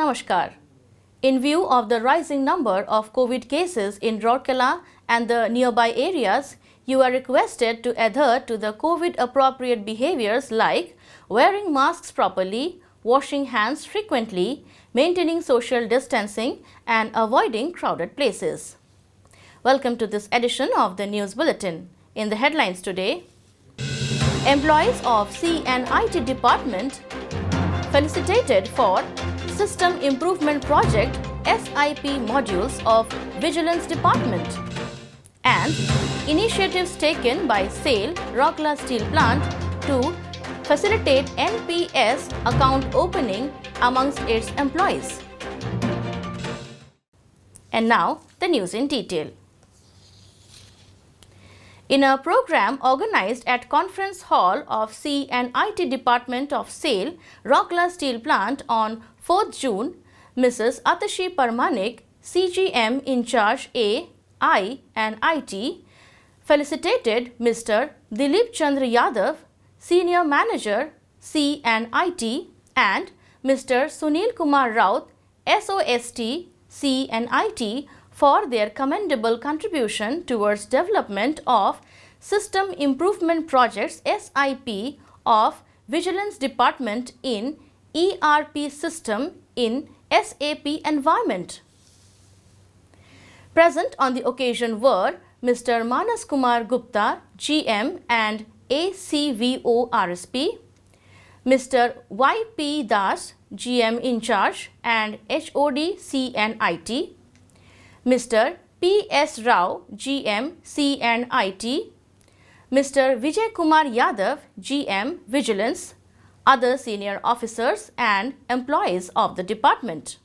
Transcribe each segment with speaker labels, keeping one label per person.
Speaker 1: Namaskar. In view of the rising number of COVID cases in Rourkela and the nearby areas, you are requested to adhere to the COVID-appropriate behaviors like wearing masks properly, washing hands frequently, maintaining social distancing and avoiding crowded places. Welcome to this edition of the News Bulletin. In the headlines today, employees of C&IT Department felicitated for System Improvement Project SIP modules of Vigilance Department, and initiatives taken by SAIL Rourkela Steel Plant to facilitate NPS account opening amongst its employees. And now the news in detail. In a program organized at Conference Hall of C&IT Department of SAIL Rourkela Steel Plant on 4th June, Mrs. Atashi Parmanik, CGM in charge A, I and IT, felicitated Mr. Dilip Chandra Yadav, Senior Manager C&IT, and Mr. Sunil Kumar Raut, SOST C&IT, for their commendable contribution towards development of System Improvement Projects SIP of Vigilance Department in ERP system in SAP environment. Present on the occasion were Mr. Manas Kumar Gupta, GM and ACVO RSP, Mr. Y.P. Das, GM in charge and HOD C&IT, Mr. P.S. Rao, GM C&IT, Mr. Vijay Kumar Yadav, GM Vigilance, other senior officers and employees of the department.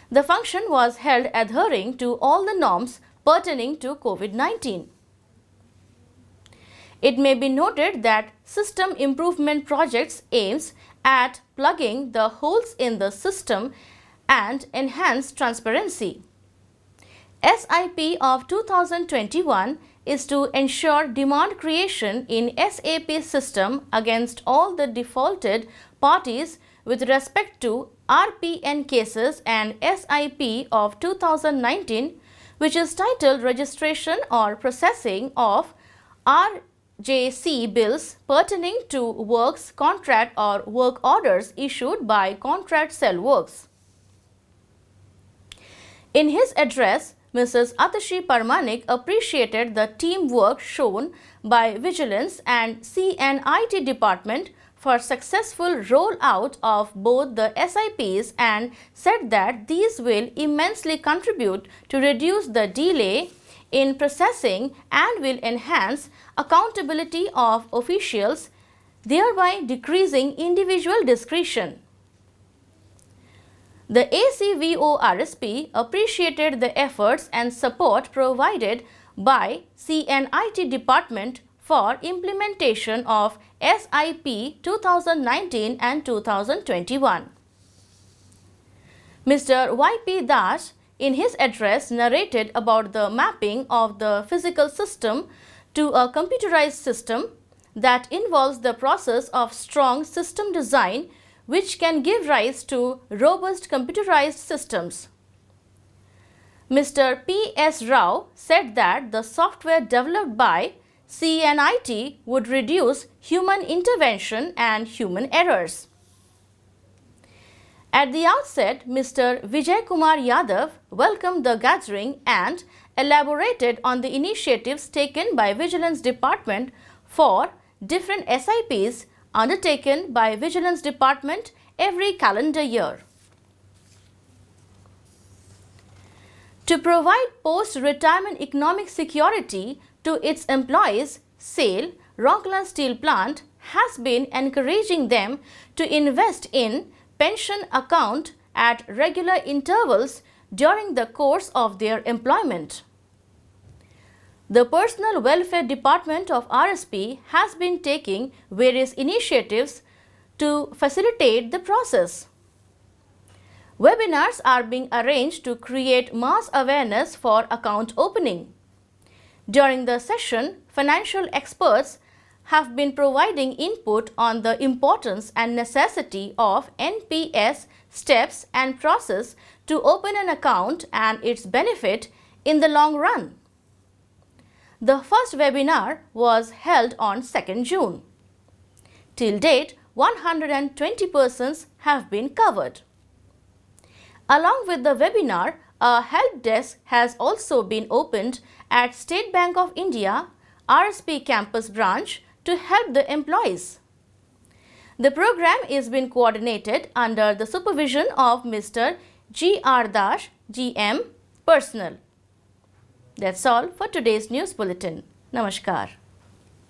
Speaker 1: The function was held adhering to all the norms pertaining to COVID-19. It may be noted that System Improvement Projects aims at plugging the holes in the system and enhance transparency. SIP of 2021 is to ensure demand creation in SAP system against all the defaulted parties with respect to RPN cases, and SIP of 2019, which is titled Registration or Processing of RJC bills pertaining to works contract or work orders issued by Contract Cell Works. In his address, Mrs. Atashi Parmanik appreciated the teamwork shown by Vigilance and C&IT Department for successful rollout of both the SIPs and said that these will immensely contribute to reduce the delay in processing and will enhance accountability of officials, thereby decreasing individual discretion. The ACVO RSP appreciated the efforts and support provided by C&IT Department for implementation of SIP 2019 and 2021. Mr. Y.P. Das, in his address, narrated about the mapping of the physical system to a computerized system that involves the process of strong system design, which can give rise to robust computerized systems. Mr. P.S. Rao said that the software developed by C&IT would reduce human intervention and human errors. At the outset, Mr. Vijay Kumar Yadav welcomed the gathering and elaborated on the initiatives taken by Vigilance Department for different SIPs undertaken by Vigilance Department every calendar year. To provide post-retirement economic security to its employees, SAIL Rourkela Steel Plant has been encouraging them to invest in pension account at regular intervals during the course of their employment. The Personal Welfare Department of RSP has been taking various initiatives to facilitate the process. Webinars are being arranged to create mass awareness for account opening. During the session, financial experts have been providing input on the importance and necessity of NPS steps and process to open an account and its benefit in the long run. The first webinar was held on 2nd June. Till date, 120 persons have been covered. Along with the webinar, a help desk has also been opened at State Bank of India, RSP campus branch to help the employees. The program is being coordinated under the supervision of Mr. G.R. Dash, GM, Personnel. That's all for today's news bulletin. Namaskar.